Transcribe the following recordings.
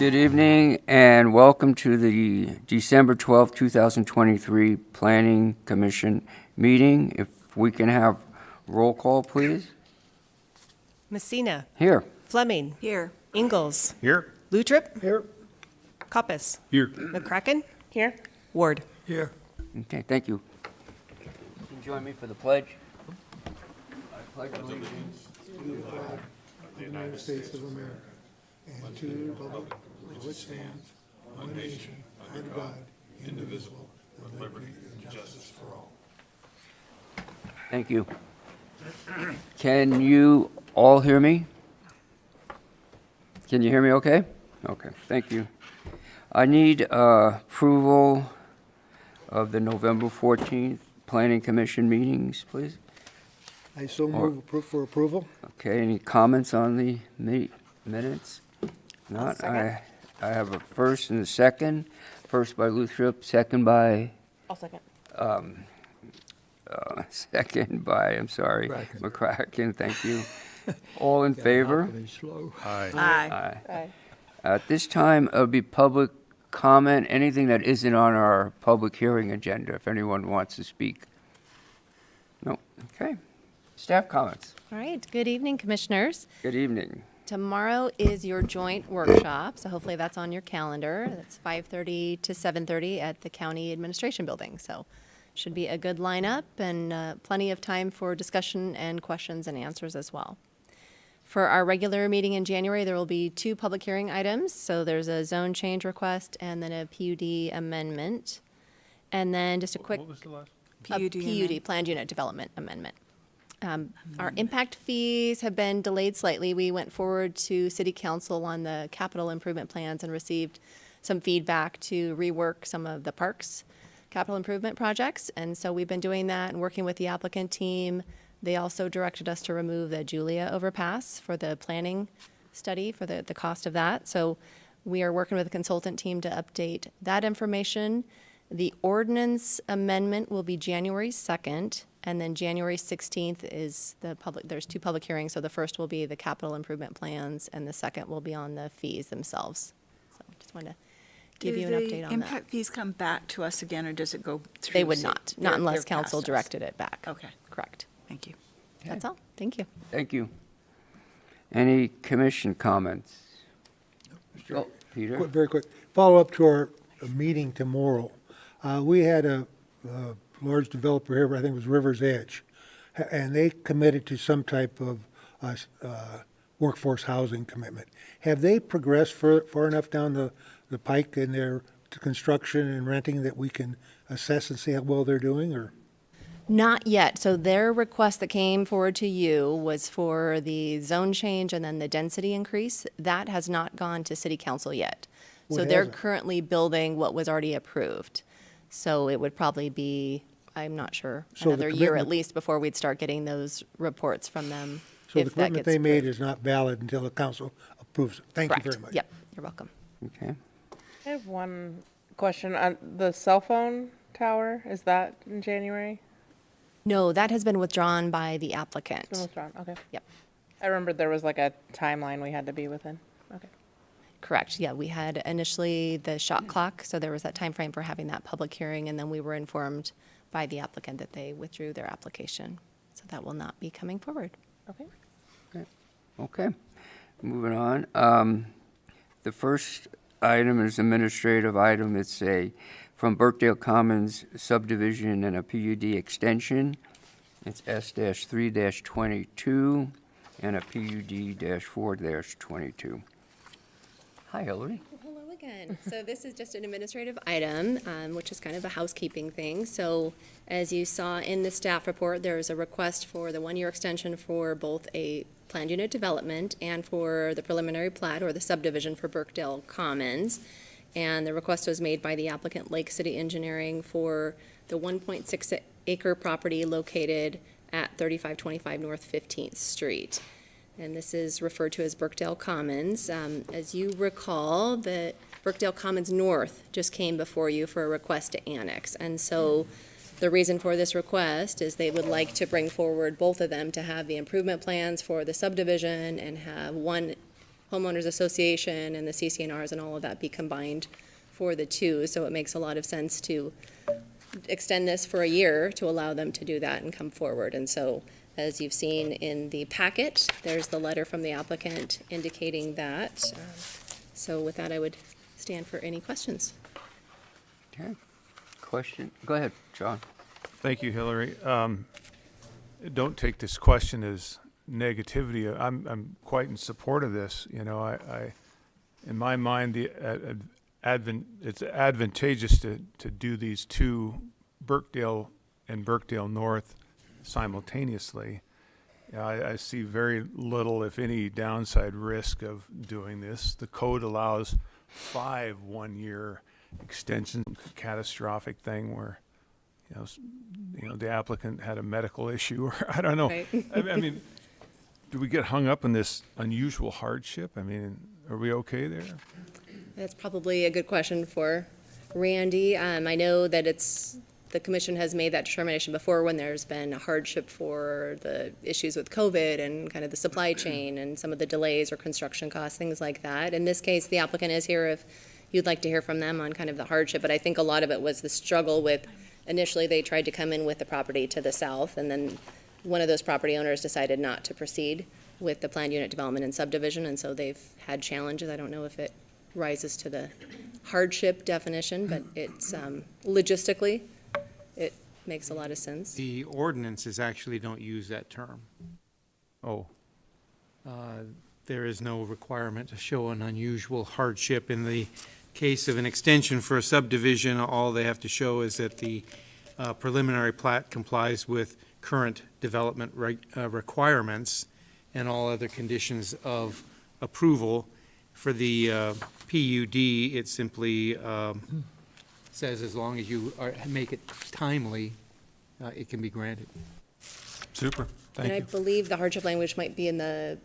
Good evening and welcome to the December 12th, 2023 Planning Commission meeting. If we can have roll call, please. Messina. Here. Fleming. Here. Ingalls. Here. Lutrip. Here. Koppus. Here. McCracken. Here. Ward. Here. Okay, thank you. You can join me for the pledge. I pledge allegiance. The United States of America, and to the republic for which stands one nation, under God, indivisible, with liberty and justice for all. Thank you. Can you all hear me? Can you hear me okay? Okay, thank you. I need approval of the November 14th Planning Commission meetings, please. I so move for approval. Okay, any comments on the minutes? Not. second. I have a first and a second. First by Lutrip, second by, I'll second. second by, I'm sorry, McCracken. McCracken, thank you. All in favor? Slow. Aye. Aye. Aye. At this time, it'll be public comment, anything that isn't on our public hearing agenda, if anyone wants to speak. No, okay. Staff comments. All right, good evening, Commissioners. Good evening. Tomorrow is your joint workshop, so hopefully that's on your calendar. That's 5:30 to 7:30 at the County Administration Building. So should be a good lineup and plenty of time for discussion and questions and answers as well. For our regular meeting in January, there will be 2 public hearing items. So there's a zone change request and then a PUD amendment. And then just a quick What was the last? a PUD amendment. PUD, Planned Unit Development Amendment. Our impact fees have been delayed slightly. We went forward to City Council on the capital improvement plans and received some feedback to rework some of the parks capital improvement projects. And so we've been doing that and working with the applicant team. They also directed us to remove the Julia overpass for the planning study for the cost of that. So we are working with the consultant team to update that information. The ordinance amendment will be January 2nd, and then January 16th is there's 2 public hearings. So the first will be the capital improvement plans, and the second will be on the fees themselves. So just wanted to give you an update Do the on that. impact fees come back to us again, or does it go through? They would city? not They're unless council past us. directed it back. Okay, Correct. thank you. That's all. Thank you. Thank you. Any commission comments? Oh, Peter? Very quick, follow up to our meeting tomorrow. We had a large developer here, I think it was River's Edge, and they committed to some type of workforce housing commitment. Have they progressed far enough down the pike in their construction and renting that we can assess and see how well they're doing, or? Not yet. So their request that came forward to you was for the zone change and then the density increase. That has not gone to city council yet. Oh, So it they're hasn't? currently building what was already approved. So it would probably be, I'm not sure, So the another year at commitment- least before we'd start getting those reports from them. So the if that commitment gets they made approved. is not valid until the council approves it. Thank you Correct. very much. Yep, you're welcome. Okay. I have one question on the cell phone tower. Is that in January? No, that has been withdrawn by the applicant. It's been withdrawn. Okay. Yep. I remembered there was like a timeline we had to be within. Okay. Correct, yeah, we had initially the shot clock, so there was that time frame for having that public hearing, and then we were informed by the applicant that they withdrew their application. So that will not be coming forward. Okay. Okay, moving on. The first item is administrative item. It's from Burkdale Commons subdivision and a PUD extension. It's S-3-22 and a PUD-4-22. Hi, Hillary. Hello again. So this is just an administrative item, which is kind of a housekeeping thing. So as you saw in the staff report, there is a request for the 1-year extension for both a planned unit development and for the preliminary plat or the subdivision for Burkdale Commons. And the request was made by the applicant Lake City Engineering for the 1.6 acre property located at 3525 North 15th Street. And this is referred to as Burkdale Commons. As you recall, the Burkdale Commons North just came before you for a request to annex. And so the reason for this request is they would like to bring forward both of them to have the improvement plans for the subdivision and have one homeowners association and the CCNRs and all of that be combined for the two. So it makes a lot of sense to extend this for a year to allow them to do that and come forward. And so, as you've seen in the packet, there's the letter from the applicant indicating that. So with that, I would stand for any questions. Okay. Question? Go ahead, John. Thank you, Hillary. Don't take this question as negativity. I'm quite in support of this. You know, I in my mind, it's advantageous to do these two, Birkdale and Birkdale North, simultaneously. I see very little, if any, downside risk of doing this. The code allows 5 one-year extensions, catastrophic thing where, you know, the applicant had a medical issue, or I don't know. Right. I mean, do we get hung up in this unusual hardship? I mean, are we okay there? That's probably a good question for Randy. I know that the commission has made that determination before when there's been a hardship for the issues with COVID and kind of the supply chain and some of the delays or construction costs, things like that. In this case, the applicant is here if you'd like to hear from them on kind of the hardship, but I think a lot of it was the struggle with, initially they tried to come in with the property to the south, and then one of those property owners decided not to proceed with the planned unit development and subdivision, and so they've had challenges. I don't know if it rises to the hardship definition, but it's logistically, it makes a lot of sense. The ordinances actually don't use that term. Oh, There is no requirement to show an unusual hardship. In the case of an extension for a subdivision, all they have to show is that the preliminary plat complies with current development requirements and all other conditions of approval. For the PUD, it simply says as long as you make it timely, it can be granted. super. And I Thank you. believe the hardship language might be in the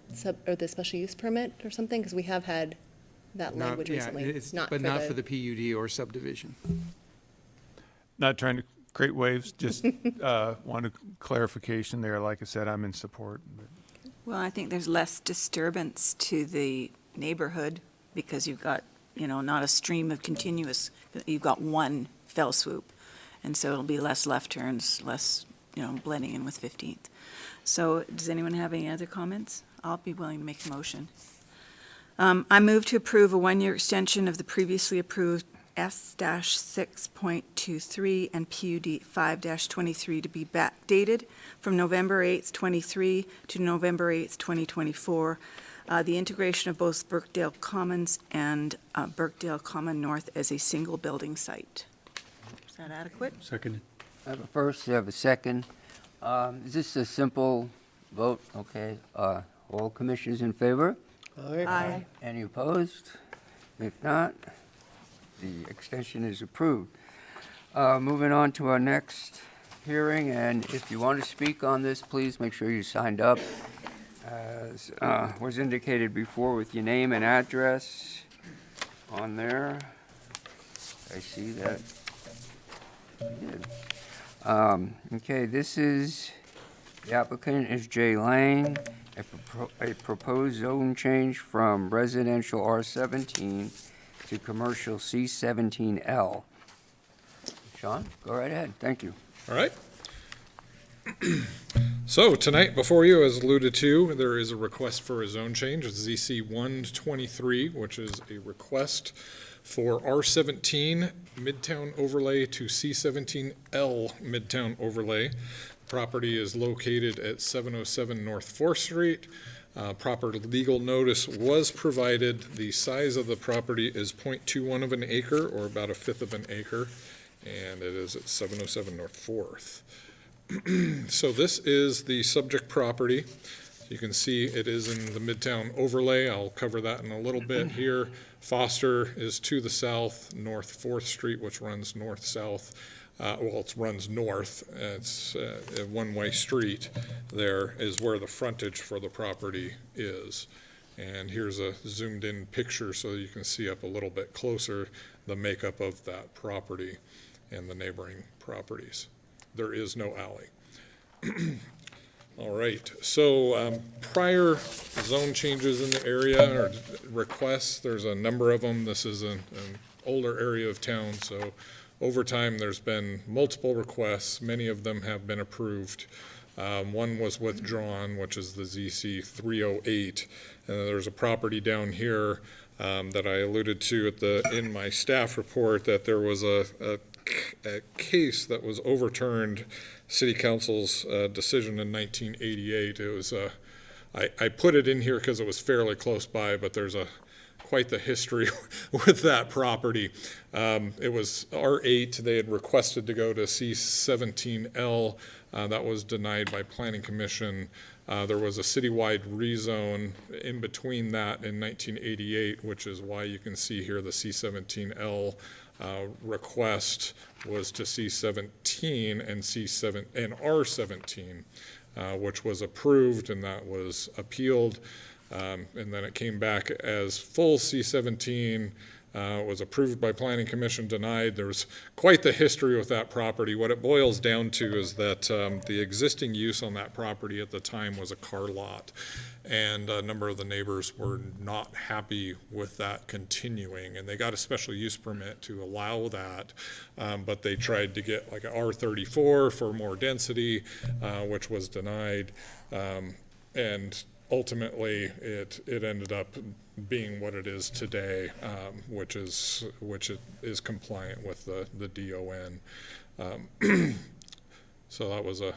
the special use permit or something, because we have had that language recently. It's, Not but for not the- for the PUD or subdivision. Not trying to create waves, just wanted clarification there. Like I said, I'm in support. Well, I think there's less disturbance to the neighborhood because you've got, not a stream of continuous, you've got one fell swoop. And so it'll be less left turns, less, blending in with 15th. So does anyone have any other comments? I'll be willing to make a motion. I move to approve a one-year extension of the previously approved S-6.23 and PUD 5-23 to be backdated from November 8th, 23 to November 8th, 2024. The integration of both Birkdale Commons and Birkdale Common North as a single building site. Is that adequate? Second. I have a first, I have a second. Is this a simple vote? Okay. All commissioners in favor? Aye. Any opposed? If not, the extension is approved. Moving on to our next hearing, and if you want to speak on this, please make sure you signed up, as was indicated before, with your name and address on there. I see that. You did. Okay, this is, the applicant is Jay Lang, a proposed zone change from residential R17 to commercial C17L. Sean, go right ahead. Thank you. All right. So tonight before you, as alluded to, there is a request for a zone change, ZC 123, which is a request for R17 Midtown Overlay to C17L Midtown Overlay. Property is located at 707 North 4th Street. Proper legal notice was provided. The size of the property is 0.21 of an acre, or about 1/5 of an acre, and it is at 707 North 4th. So this is the subject property. You can see it is in the Midtown Overlay. I'll cover that in a little bit here. Foster is to the south, North 4th Street, which runs north-south. It runs north. It's a one-way street. There is where the frontage for the property is. And here's a zoomed-in picture so you can see up a little bit closer the makeup of that property and the neighboring properties. There is no alley. All right, so prior zone changes in the area or requests, there's a number of them. This is an older area of town, so over time, there's been multiple requests. Many of them have been approved. One was withdrawn, which is the ZC 308. And then there's a property down here that I alluded to in my staff report, that there was a case that was overturned, City Council's decision in 1988. It was I put it in here because it was fairly close by, but there's quite the history with that property. It was R8. They had requested to go to C17L. That was denied by Planning Commission. There was a citywide rezone in between that in 1988, which is why you can see here the C17L request was to C17 and C7 and R17, which was approved, and that was appealed. And then it came back as full C17, was approved by Planning Commission, denied. There was quite the history with that property. What it boils down to is that the existing use on that property at the time was a car lot, and a number of the neighbors were not happy with that continuing, and they got a special use permit to allow that, but they tried to get like an R34 for more density, which was denied, and ultimately, it ended up being what it is today, which is compliant with the DON. So that was a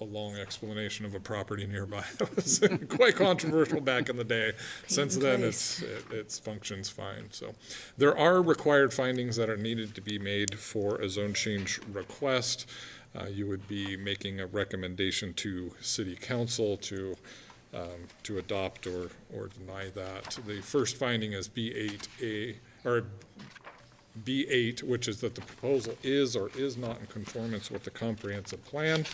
long explanation of a property nearby. It was quite controversial back in the day. Since then, it functions fine. So there are required findings that are needed to be made for a zone change request. You would be making a recommendation to City Council to adopt or deny that. The first finding is B8A, or B8, which is that the proposal is or is not in conformance with the comprehensive plan.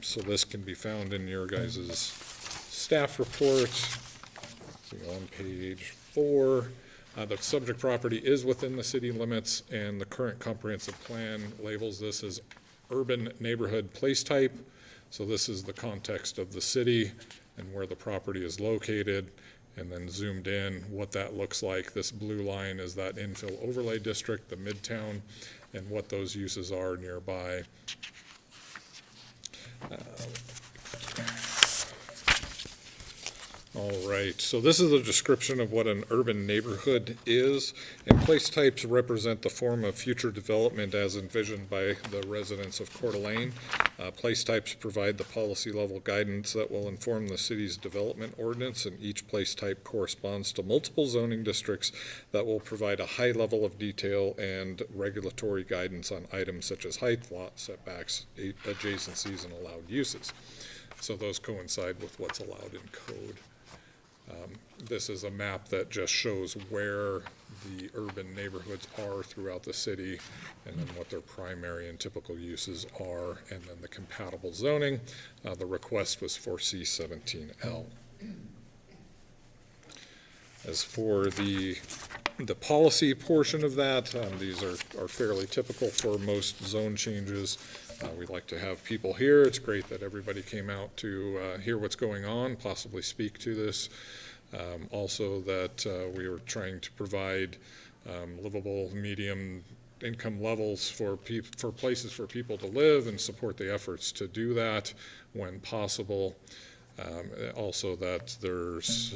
So this can be found in your guys' staff report. See on page 4. The subject property is within the city limits, and the current comprehensive plan labels this as urban neighborhood place type. So this is the context of the city and where the property is located, and then zoomed in what that looks like. This blue line is that infill overlay district, the Midtown, and what those uses are nearby. All right, so this is a description of what an urban neighborhood is, and place types represent the form of future development as envisioned by the residents of Coeur d'Alene. Place types provide the policy level guidance that will inform the city's development ordinance, and each place type corresponds to multiple zoning districts that will provide a high level of detail and regulatory guidance on items such as height, lot setbacks, adjacencies, and allowed uses. So those coincide with what's allowed in code. This is a map that just shows where the urban neighborhoods are throughout the city, and then what their primary and typical uses are, and then the compatible zoning. The request was for C17L. As for the policy portion of that, these are fairly typical for most zone changes. We'd like to have people here. It's great that everybody came out to hear what's going on, possibly speak to this. Also that we were trying to provide livable medium income levels for places for people to live, and support the efforts to do that when possible. Also that there's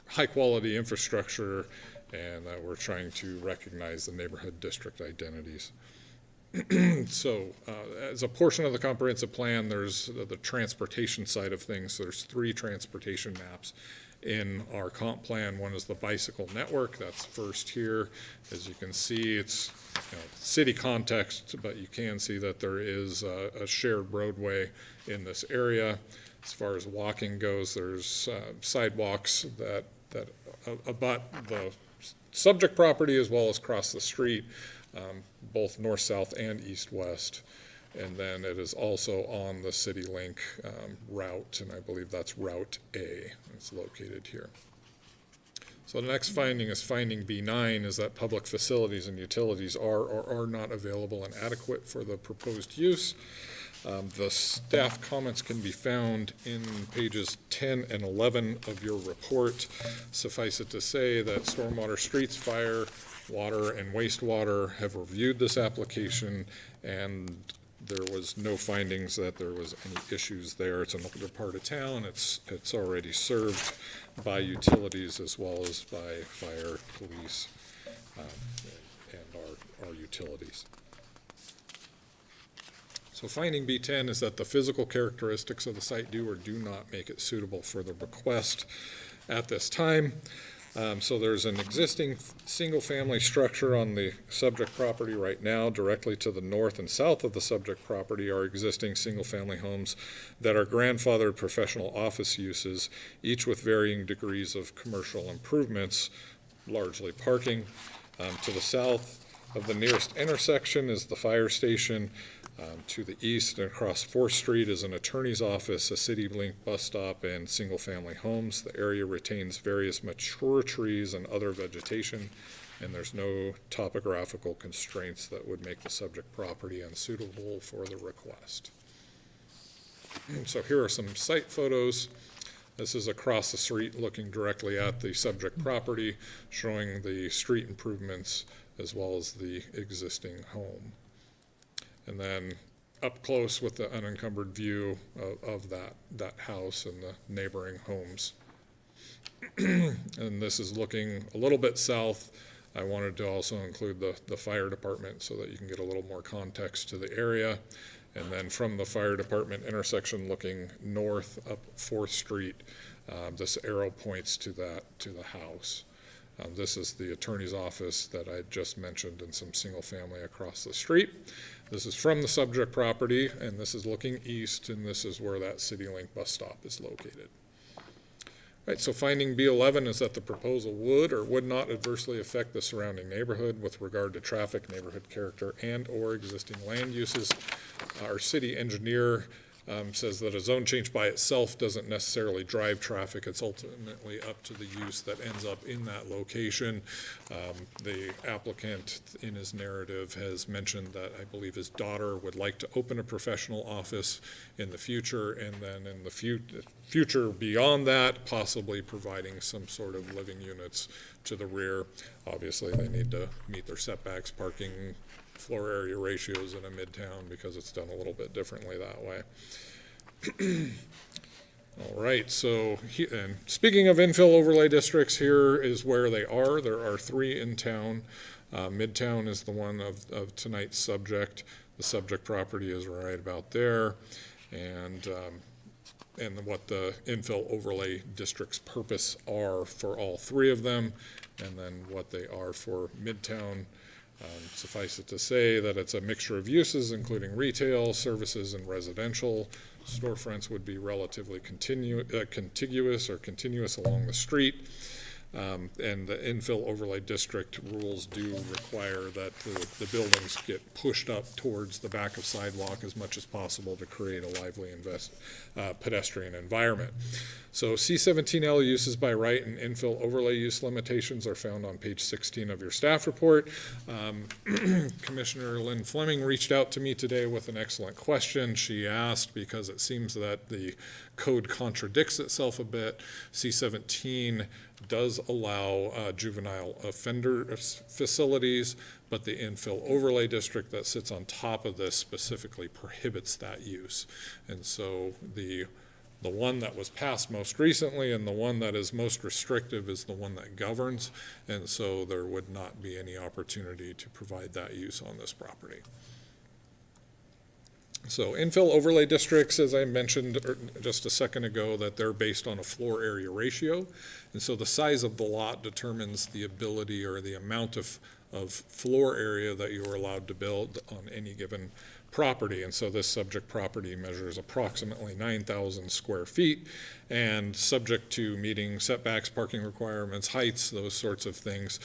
high quality infrastructure, and that we're trying to recognize the neighborhood district identities. So as a portion of the comprehensive plan, there's the transportation side of things. There's 3 transportation maps in our comp plan. One is the bicycle network. That's first here. As you can see, it's city context, but you can see that there is a shared roadway in this area. As far as walking goes, there's sidewalks that abut the subject property as well as across the street. Both north-south and east-west, and then it is also on the CityLink route, and I believe that's Route A. It's located here. So the next finding is finding B9, is that public facilities and utilities are or are not available and adequate for the proposed use. The staff comments can be found in pages 10 and 11 of your report. Suffice it to say that Stormwater Streets, Fire, Water, and Wastewater have reviewed this application, and there was no findings that there was any issues there. It's an older part of town. It's already served by utilities as well as by fire, police, and our utilities. So finding B10 is that the physical characteristics of the site do or do not make it suitable for the request at this time. So there's an existing single-family structure on the subject property right now. Directly to the north and south of the subject property are existing single-family homes that are grandfathered professional office uses, each with varying degrees of commercial improvements, largely parking. To the south of the nearest intersection is the fire station. To the east and across 4th Street is an attorney's office, a CityLink bus stop, and single-family homes. The area retains various mature trees and other vegetation, and there's no topographical constraints that would make the subject property unsuitable for the request. So here are some site photos. This is across the street looking directly at the subject property, showing the street improvements as well as the existing home. And then up close with the unencumbered view of that house and the neighboring homes. And this is looking a little bit south. I wanted to also include the fire department so that you can get a little more context to the area. And then from the fire department intersection looking north up 4th Street, this arrow points to the house. This is the attorney's office that I just mentioned, and some single family across the street. This is from the subject property, and this is looking east, and this is where that CityLink bus stop is located. Right, so finding B11 is that the proposal would or would not adversely affect the surrounding neighborhood with regard to traffic, neighborhood character, and/or existing land uses. Our city engineer says that a zone change by itself doesn't necessarily drive traffic. It's ultimately up to the use that ends up in that location. The applicant in his narrative has mentioned that I believe his daughter would like to open a professional office in the future, and then in the future beyond that, possibly providing some sort of living units to the rear. Obviously, they need to meet their setbacks, parking, floor area ratios in a midtown, because it's done a little bit differently that way. All right, so and speaking of infill overlay districts, here is where they are. There are 3 in town. Midtown is the one of tonight's subject. The subject property is right about there, and what the infill overlay district's purpose are for all 3 of them, and then what they are for Midtown. Suffice it to say that it's a mixture of uses, including retail, services, and residential. Storefronts would be relatively contiguous or continuous along the street. And the infill overlay district rules do require that the buildings get pushed up towards the back of sidewalk as much as possible to create a lively pedestrian environment. So C17L uses by right and infill overlay use limitations are found on page 16 of your staff report. Commissioner Lynn Fleming reached out to me today with an excellent question. She asked, because it seems that the code contradicts itself a bit, C17 does allow juvenile offender facilities, but the infill overlay district that sits on top of this specifically prohibits that use. And so the one that was passed most recently and the one that is most restrictive is the one that governs, and so there would not be any opportunity to provide that use on this property. So infill overlay districts, as I mentioned just a second ago, that they're based on a floor area ratio. And so the size of the lot determines the ability or the amount of floor area that you are allowed to build on any given property. And so this subject property measures approximately 9,000 square feet, and subject to meeting setbacks, parking requirements, heights, those sorts of things.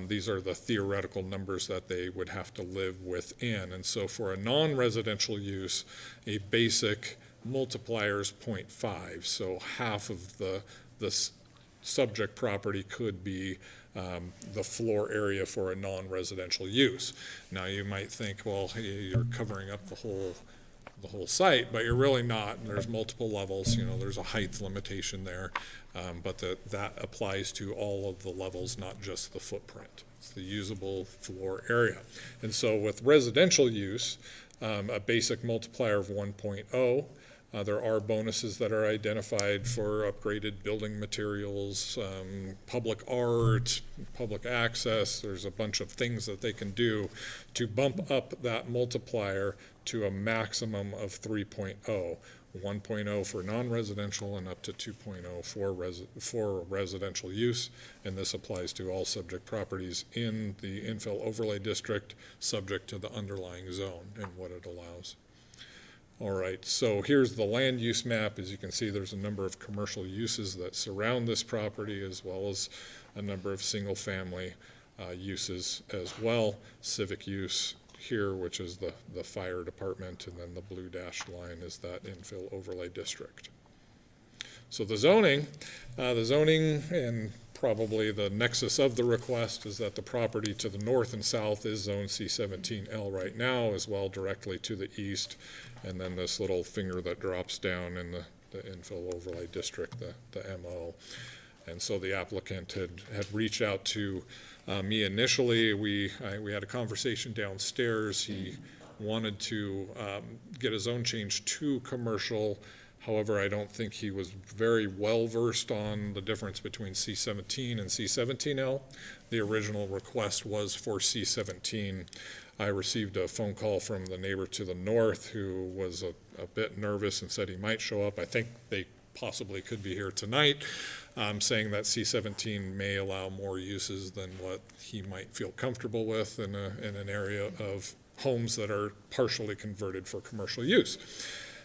These are the theoretical numbers that they would have to live within. And so for a non-residential use, a basic multiplier is 0.5. So half of the subject property could be the floor area for a non-residential use. Now you might think, well, hey, you're covering up the whole the whole site, but you're really not, and there's multiple levels, there's a height limitation there, but that applies to all of the levels, not just the footprint. It's the usable floor area. And so with residential use, a basic multiplier of 1.0, there are bonuses that are identified for upgraded building materials, public art, public access. There's a bunch of things that they can do to bump up that multiplier to a maximum of 3.0. 1.0 for non-residential and up to 2.0 for residential use. And this applies to all subject properties in the infill overlay district, subject to the underlying zone and what it allows. All right, so here's the land use map. As you can see, there's a number of commercial uses that surround this property, as well as a number of single-family uses as well. Civic use here, which is the fire department, and then the blue dashed line is that infill overlay district. So the zoning and probably the nexus of the request is that the property to the north and south is zone C17L right now, as well directly to the east, and then this little finger that drops down in the infill overlay district, the MO. And so the applicant had reached out to me initially. We had a conversation downstairs. He wanted to get his zone change to commercial. However, I don't think he was very well versed on the difference between C17 and C17L. The original request was for C17. I received a phone call from the neighbor to the north who was a bit nervous and said he might show up. I think they possibly could be here tonight, saying that C17 may allow more uses than what he might feel comfortable with in an area of homes that are partially converted for commercial use.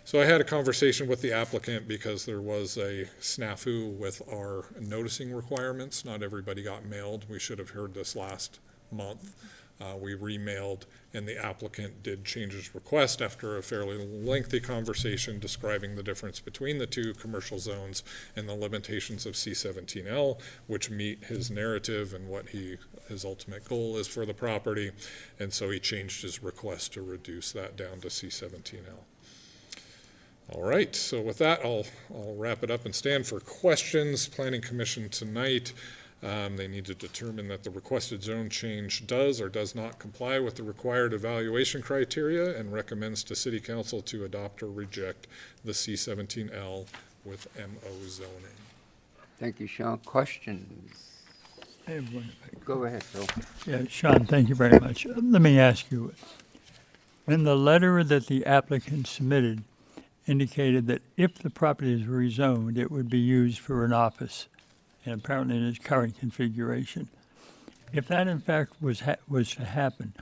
So I had a conversation with the applicant because there was a snafu with our noticing requirements. Not everybody got mailed. We should have heard this last month. We remailed, and the applicant did change his request after a fairly lengthy conversation describing the difference between the two commercial zones and the limitations of C17L, which meet his narrative and what his ultimate goal is for the property. And so he changed his request to reduce that down to C17L. All right, so with that, I'll wrap it up and stand for questions. Planning Commission tonight, they need to determine that the requested zone change does or does not comply with the required evaluation criteria and recommends to City Council to adopt or reject the C17L with MO zoning. Thank you, Sean. Questions? I have one. Go ahead, Phil. Yeah, Sean, thank you very much. Let me ask you, in the letter that the applicant submitted indicated that if the property is rezoned, it would be used for an office, and apparently in its current configuration. If that in fact was to happen,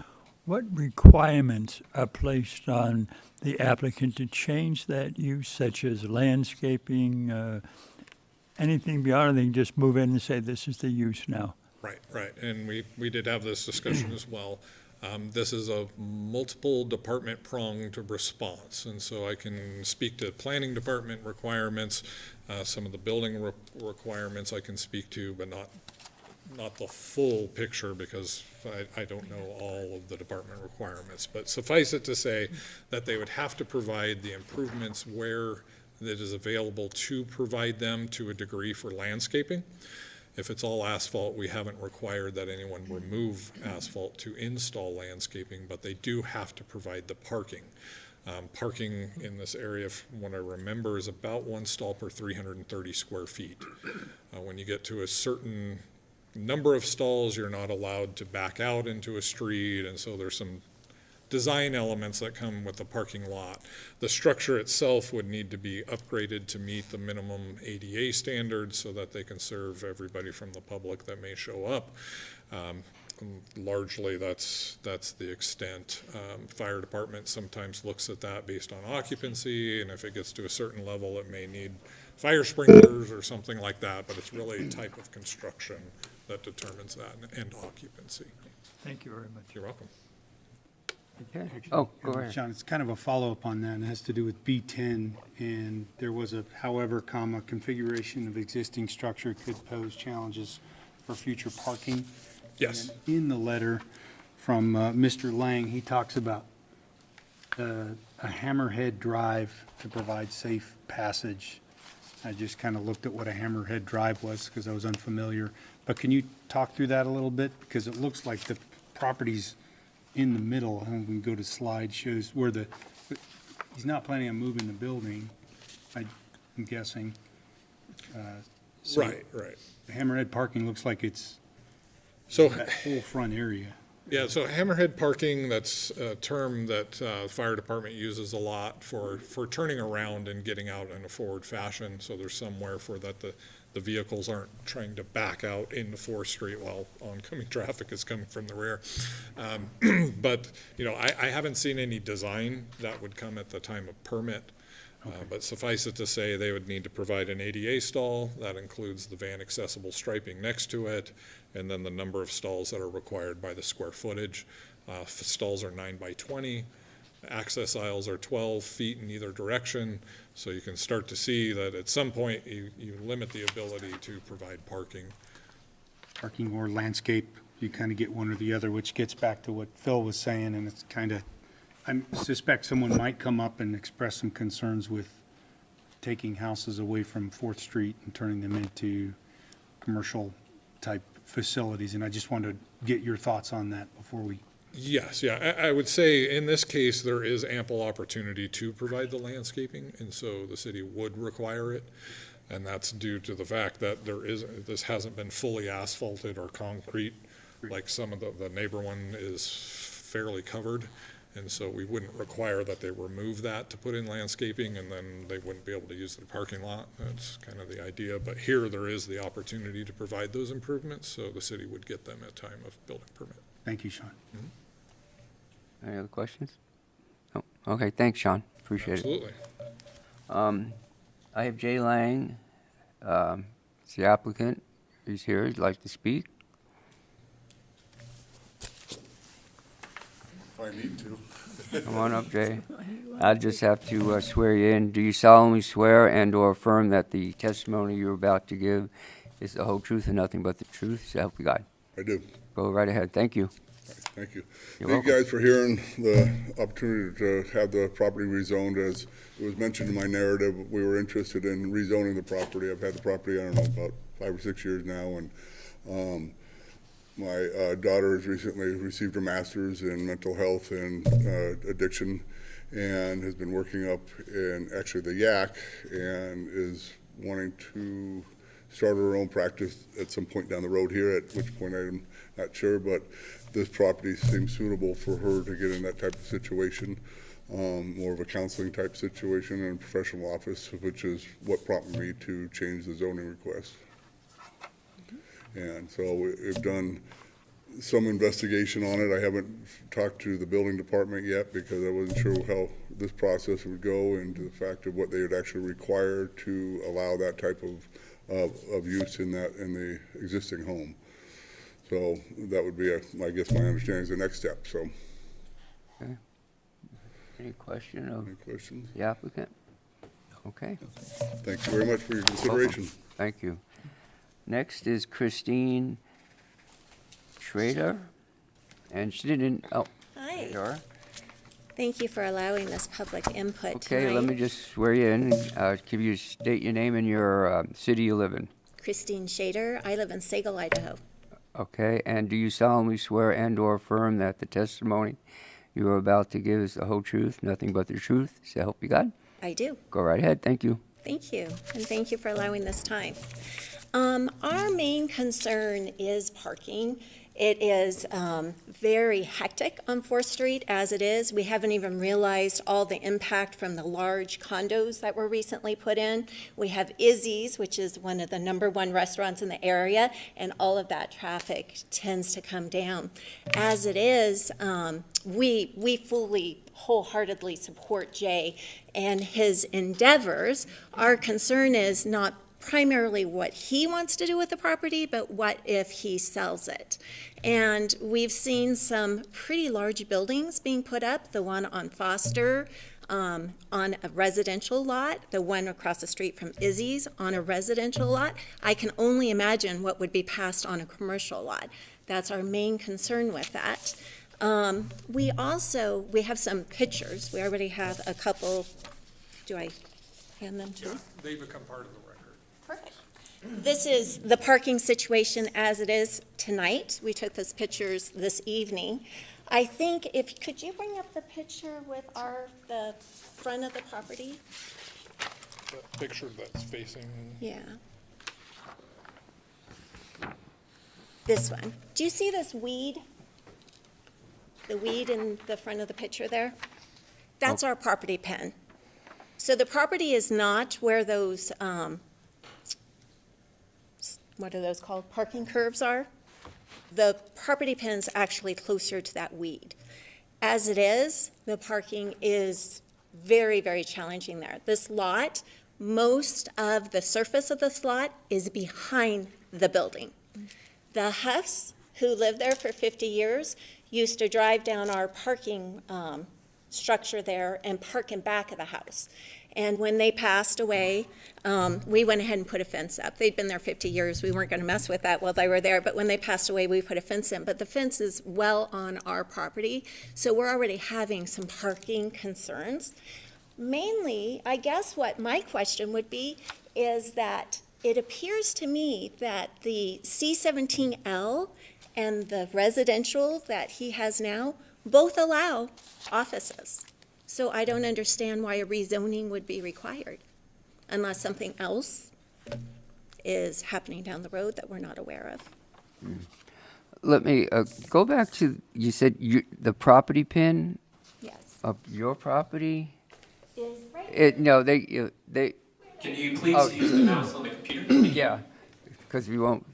what requirements are placed on the applicant to change that use, such as landscaping, anything beyond anything, just move in and say this is the use now? Right, and we did have this discussion as well. This is a multiple department pronged response, and so I can speak to planning department requirements, some of the building requirements I can speak to, but not the full picture because I don't know all of the department requirements. But suffice it to say that they would have to provide the improvements where it is available to provide them to a degree for landscaping. If it's all asphalt, we haven't required that anyone remove asphalt to install landscaping, but they do have to provide the parking. Parking in this area, from what I remember, is about 1 stall per 330 square feet. When you get to a certain number of stalls, you're not allowed to back out into a street, and so there's some design elements that come with the parking lot. The structure itself would need to be upgraded to meet the minimum ADA standards so that they can serve everybody from the public that may show up. Largely, that's the extent. Fire department sometimes looks at that based on occupancy, and if it gets to a certain level, it may need fire sprinklers or something like that, but it's really type of construction that determines that, and occupancy. Thank you very much. You're welcome. Okay. Oh, go ahead. Sean, it's kind of a follow-up on that, and it has to do with B10, and there was a however, comma, configuration of existing structure could pose challenges for future parking. Yes. And in the letter from Mr. Lang, he talks about a hammerhead drive to provide safe passage. I just kind of looked at what a hammerhead drive was because I was unfamiliar. But can you talk through that a little bit? Because it looks like the property's in the middle, and we can go to slide, shows where he's not planning on moving the building, I'm guessing. So Right. The hammerhead parking looks like it's So, that whole front area. yeah, so hammerhead parking, that's a term that fire department uses a lot for turning around and getting out in a forward fashion. So there's somewhere for that the vehicles aren't trying to back out into 4th Street while oncoming traffic is coming from the rear. But, I haven't seen any design that would come at the time of permit. But suffice it to say, they would need to provide an ADA stall. That includes the van accessible striping next to it, and then the number of stalls that are required by the square footage. Stalls are 9 by 20. Access aisles are 12 feet in either direction. So you can start to see that at some point you limit the ability to provide parking. Parking or landscape, you kind of get one or the other, which gets back to what Phil was saying, and it's kind of, I suspect someone might come up and express some concerns with taking houses away from 4th Street and turning them into commercial-type facilities, and I just wanted to get your thoughts on that before we... Yes, yeah, I would say in this case, there is ample opportunity to provide the landscaping, and so the city would require it. And that's due to the fact that this hasn't been fully asphalted or concrete, like some of the neighbor one is fairly covered. And so we wouldn't require that they remove that to put in landscaping, and then they wouldn't be able to use the parking lot. That's kind of the idea. But here, there is the opportunity to provide those improvements, so the city would get them at time of building permit. Thank you, Sean. Any other questions? No? Okay, thanks, Sean. Appreciate Absolutely. it. I have Jay Lang, it's the applicant. He's here. He'd like to speak. If I need to. Come on up, Jay. I just have to swear you in. Do you solemnly swear and/or affirm that the testimony you're about to give is the whole truth and nothing but the truth? So help you God. I do. Go right ahead. Thank you. Thank you. You're Thank you welcome. guys for hearing the opportunity to have the property rezoned. As it was mentioned in my narrative, we were interested in rezoning the property. I've had the property, I don't know, about 5 or 6 years now, and my daughter has recently received her master's in mental health and addiction, and has been working up in actually the YAC, and is wanting to start her own practice at some point down the road here, at which point I'm not sure, but this property seems suitable for her to get in that type of situation, more of a counseling type situation in a professional office, which is what prompted me to change the zoning request. And so we've done some investigation on it. I haven't talked to the building department yet because I wasn't sure how this process would go, and to the fact of what they would actually require to allow that type of use in the existing home. So that would be, I guess my understanding is the next step, so. Okay. Any question of Any questions? the applicant? Okay. Thank you very much for your consideration. Thank you. Next is Christine Schrader, and she didn't, oh, there you Hi, are. thank you for allowing this public input tonight. Okay, let me just swear you in, give you, state your name and your city you live in. Christine Shader, I live in Sagal, Idaho. Okay, and do you solemnly swear and/or affirm that the testimony you are about to give is the whole truth, nothing but the truth, so help you God? I do. Go right ahead, thank you. Thank you, and thank you for allowing this time. Our main concern is parking. It is very hectic on 4th Street as it is. We haven't even realized all the impact from the large condos that were recently put in. We have Izzy's, which is one of the #1 restaurants in the area, and all of that traffic tends to come down. As it is, we fully, wholeheartedly support Jay and his endeavors. Our concern is not primarily what he wants to do with the property, but what if he sells it? And we've seen some pretty large buildings being put up, the one on Foster, on a residential lot, the one across the street from Izzy's on a residential lot. I can only imagine what would be passed on a commercial lot. That's our main concern with that. We have some pictures. We already have a couple. Do I hand them to you? They become part of the record. Perfect. This is the parking situation as it is tonight. We took those pictures this evening. I think could you bring up the picture with the front of the property? The picture that's facing. Yeah. This one. Do you see this weed? The weed in the front of the picture there? That's our property pen. So the property is not where those, what are those called? Parking curves are. The property pen's actually closer to that weed. As it is, the parking is very, very challenging there. This lot, most of the surface of this lot is behind the building. The Huffs, who lived there for 50 years, used to drive down our parking structure there and park in back of the house. And when they passed away, we went ahead and put a fence up. They'd been there 50 years. We weren't going to mess with that while they were there. But when they passed away, we put a fence in. But the fence is well on our property, so we're already having some parking concerns. Mainly, I guess what my question would be is that it appears to me that the C-17L and the residential that he has now both allow offices. So I don't understand why a rezoning would be required unless something else is happening down the road that we're not aware of. Let me go back to, you said the property pin Yes. of your property? Is right. No, they, Can you please Oh. use the mouse on the computer? yeah, because we won't,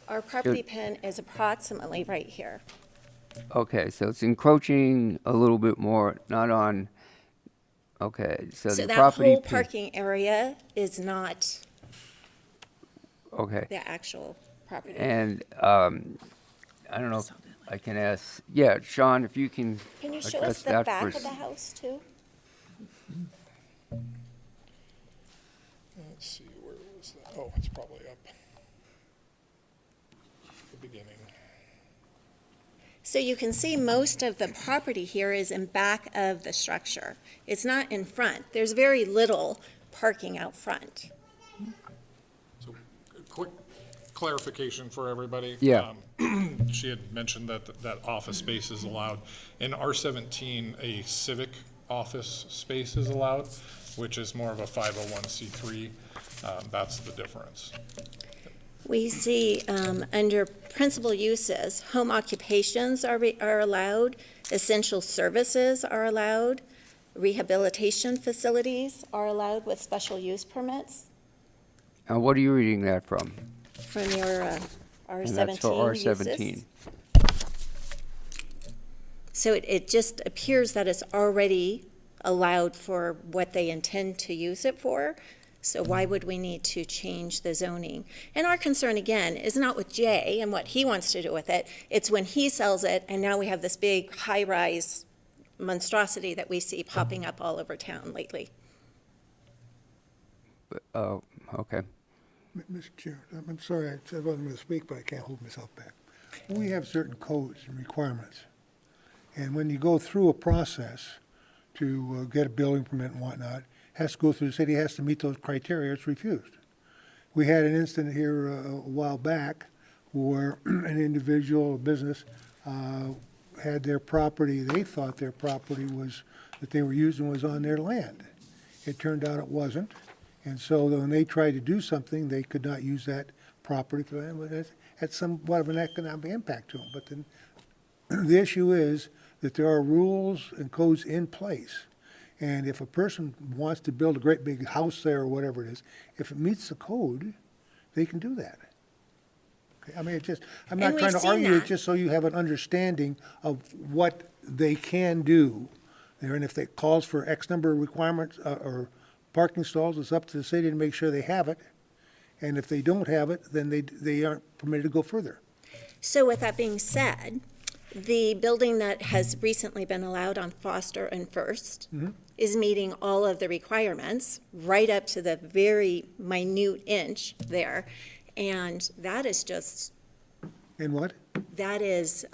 Our property pin is approximately right here. okay, so it's encroaching a little bit more, not on, okay, so So the that property whole pin. parking area is not Okay, the actual property. and I don't know if I can ask, yeah, Sean, if you can Can you show address us the that back first. of the house too? Let's see, where was that? Oh, it's probably up. The beginning. So you can see most of the property here is in back of the structure. It's not in front. There's very little parking out front. So, quick clarification for everybody. Yeah. She had mentioned that office space is allowed. In R-17, a civic office space is allowed, which is more of a 501c3. That's the difference. We see under principal uses, home occupations are allowed, essential services are allowed, rehabilitation facilities are allowed with special use permits And what are you reading that from? from your And that's for R17 R17. uses. So it just appears that it's already allowed for what they intend to use it for. So why would we need to change the zoning? And our concern, again, is not with Jay and what he wants to do with it. It's when he sells it, and now we have this big high-rise monstrosity that we see popping up all over town lately. Oh, okay. Mr. Chair, I'm sorry, I said I wasn't going to speak, but I can't hold myself back. We have certain codes and requirements, and when you go through a process to get a building permit and whatnot, has to go through the city, has to meet those criteria, it's refused. We had an incident here a while back where an individual, a business, had their property, they thought their property was, that they were using was on their land. It turned out it wasn't, and so when they tried to do something, they could not use that property for them. It had somewhat of an economic impact to them. But then the issue is that there are rules and codes in place. And if a person wants to build a great big house there or whatever it is, if it meets the code, they can do that. Okay, I mean, I'm not And trying we've to seen argue it, that. just so you have an understanding of what they can do there. And if it calls for X number of requirements or parking stalls, it's up to the city to make sure they have it. And if they don't have it, then they aren't permitted to go further. So with that being said, the building that has recently been allowed on Foster and First is meeting all of the requirements, right up to the very minute inch there. And that is just, And what? that is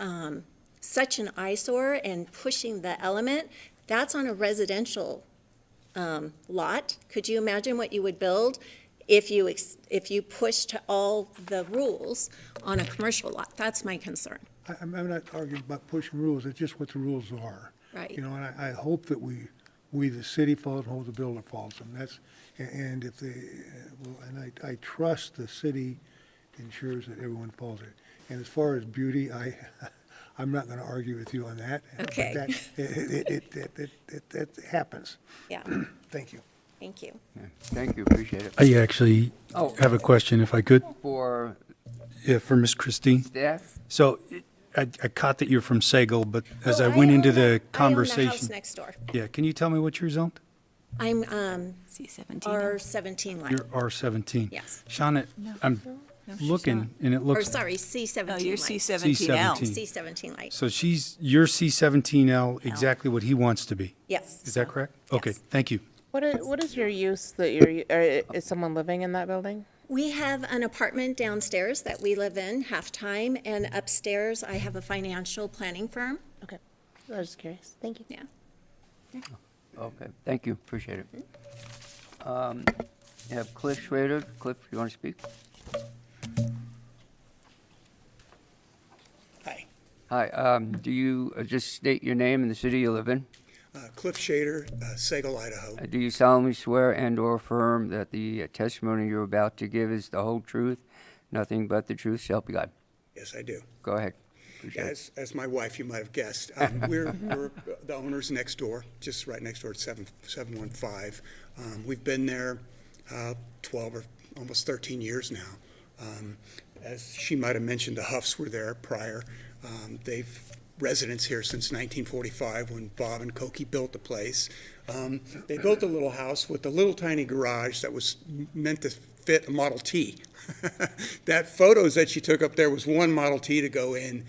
such an eyesore and pushing the element. That's on a residential lot. Could you imagine what you would build if you pushed all the rules on a commercial lot? That's my concern. I'm not arguing about pushing rules, it's just what the rules are. Right. You know, and I hope that we, the city follows and hope the builder follows them. And if they, and I trust the city ensures that everyone follows it. And as far as beauty, I'm not gonna argue with you on that. but Okay. That happens. Yeah, Thank you. thank you. Yeah, thank you, appreciate it. I actually Oh. have a question, if I could. For Yeah, for Ms. Christine. staff, So I caught that you're from Sagal, but as Oh, I went into own the I own the house conversation. next door. Yeah, can you tell me what you're zoned? I'm C-17. R17 line. You're R17. Yes. Shauna, I'm she's looking, and it Or looks, sorry, C17 No, line. you're C-17L. C-17. C17 line. so you're C17L, exactly what he wants to be. Yes. Is that correct? Okay, Yes. thank you. What is your use that is someone living in that building? We have an apartment downstairs that we live in half-time, and upstairs I have a financial planning firm. Okay, I was just curious. Thank you. Yeah. okay, thank you, appreciate it. You have Cliff Schrader. Cliff, you want to speak? Hi, Hi, do you just state your name and the city you live in? Cliff Shader, Sagal, Idaho. Do you solemnly swear and/or affirm that the testimony you're about to give is the whole truth, nothing but the truth, so help you God? Yes, I do. Go ahead. Appreciate it. As my wife, you might have guessed, we're the owners next door, just right next door at 715. We've been there 12 or almost 13 years now. As she might have mentioned, the Huffs were there prior. They've residents here since 1945 when Bob and Cokie built the place. They built a little house with a little tiny garage that was meant to fit a Model T. That photos that she took up there was one Model T to go in,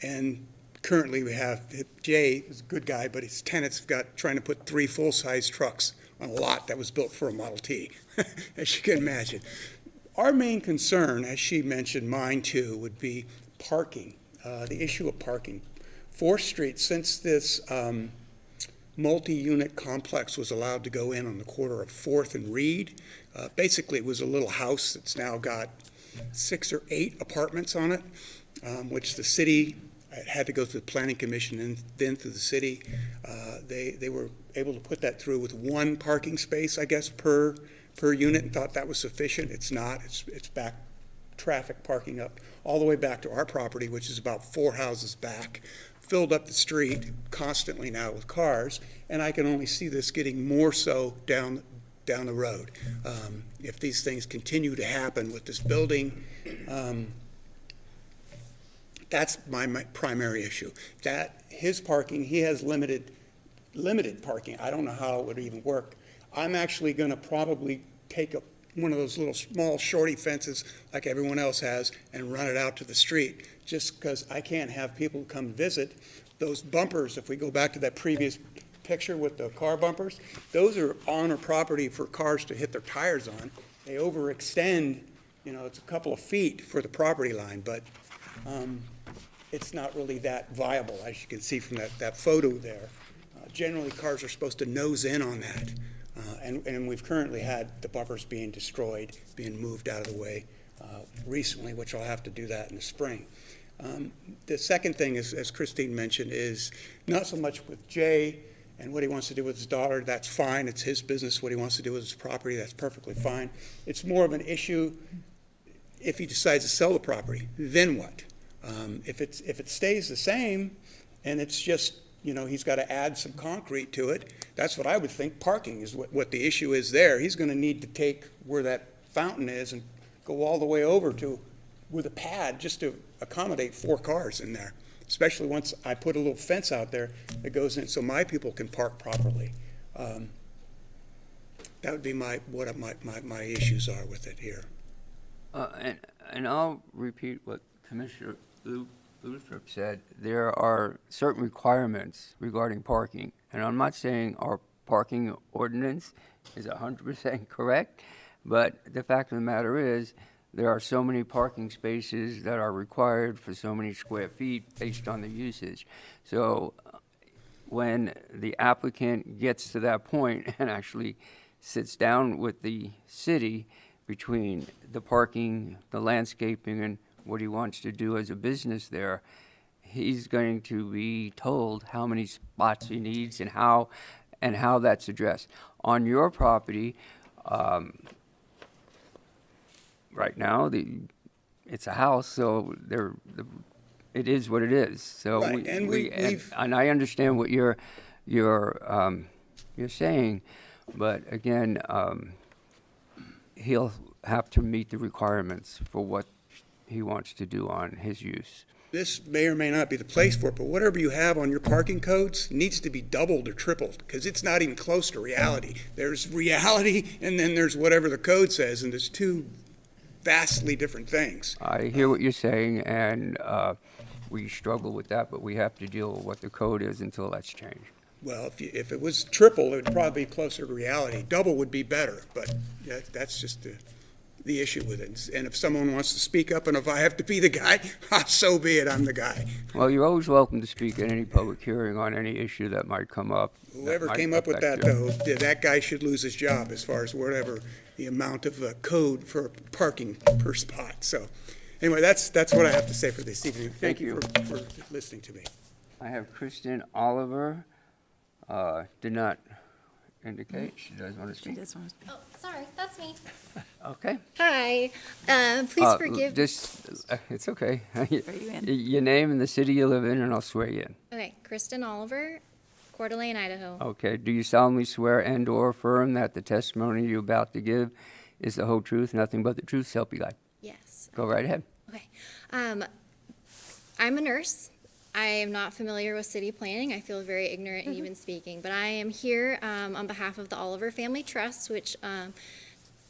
and currently we have, Jay is a good guy, but his tenants have got, trying to put 3 full-size trucks on a lot that was built for a Model T, as you can imagine. Our main concern, as she mentioned, mine too, would be parking, the issue of parking. 4th Street, since this multi-unit complex was allowed to go in on the corner of 4th and Reed, basically it was a little house that's now got 6 or 8 apartments on it, which the city had to go through the planning commission and then through the city. They were able to put that through with 1 parking space, I guess, per unit, and thought that was sufficient. It's not. It's back traffic parking up all the way back to our property, which is about 4 houses back, filled up the street constantly now with cars, and I can only see this getting more so down the road. If these things continue to happen with this building, that's my primary issue. That his parking, he has limited parking. I don't know how it would even work. I'm actually going to probably take one of those little small shorty fences like everyone else has and run it out to the street, just because I can't have people come visit. Those bumpers, if we go back to that previous picture with the car bumpers, those are on our property for cars to hit their tires on. They overextend, it's a couple of feet for the property line, but it's not really that viable, as you can see from that photo there. Generally, cars are supposed to nose in on that. And we've currently had the bumpers being destroyed, being moved out of the way recently, which I'll have to do that in the spring. The second thing, is, as Christine mentioned, is not so much with Jay and what he wants to do with his daughter. That's fine. It's his business. What he wants to do with his property, that's perfectly fine. It's more of an issue if he decides to sell the property, then what? If it stays the same and it's just, he's got to add some concrete to it, that's what I would think parking is what the issue is there. He's going to need to take where that fountain is and go all the way over to with a pad just to accommodate 4 cars in there, especially once I put a little fence out there that goes in so my people can park properly. That would be what my issues are with it here. And I'll repeat what Commissioner Luthrop said. There are certain requirements regarding parking, and I'm not saying our parking ordinance is 100% correct, but the fact of the matter is there are so many parking spaces that are required for so many square feet based on the usage. So when the applicant gets to that point and actually sits down with the city between the parking, the landscaping, and what he wants to do as a business there, he's going to be told how many spots he needs and how that's addressed. On your property, right now, it's a house, so it is what it is. So Right, and we've- and I understand what you're saying, but again, he'll have to meet the requirements for what he wants to do on his use. This may or may not be the place for it, but whatever you have on your parking codes needs to be doubled or tripled, because it's not even close to reality. There's reality, and then there's whatever the code says, and there's two vastly different things. I hear what you're saying, and we struggle with that, but we have to deal with what the code is until that's changed. Well, if it was triple, it would probably be closer to reality. Double would be better, but that's just the issue with it. And if someone wants to speak up, and if I have to be the guy, so be it, I'm the guy. Well, you're always welcome to speak at any public hearing on any issue that might come up. Whoever came up with that, though, that guy should lose his job as far as whatever the amount of code for parking per spot. So anyway, that's what I have to say for this evening. Thank you for listening to me. I have Kristen Oliver, did not indicate she does want to speak. Oh, sorry, that's me. Okay. Hi, please forgive. It's okay. you in? Your name and the city you live in, and I'll swear you in. Okay, Kristen Oliver, Coeur d'Alene, Idaho. Okay. Do you solemnly swear and/or affirm that the testimony you're about to give is the whole truth, nothing but the truth, so help you God? Yes. Go right ahead. Okay. I'm a nurse. I am not familiar with city planning. I feel very ignorant in even speaking, but I am here on behalf of the Oliver Family Trust, which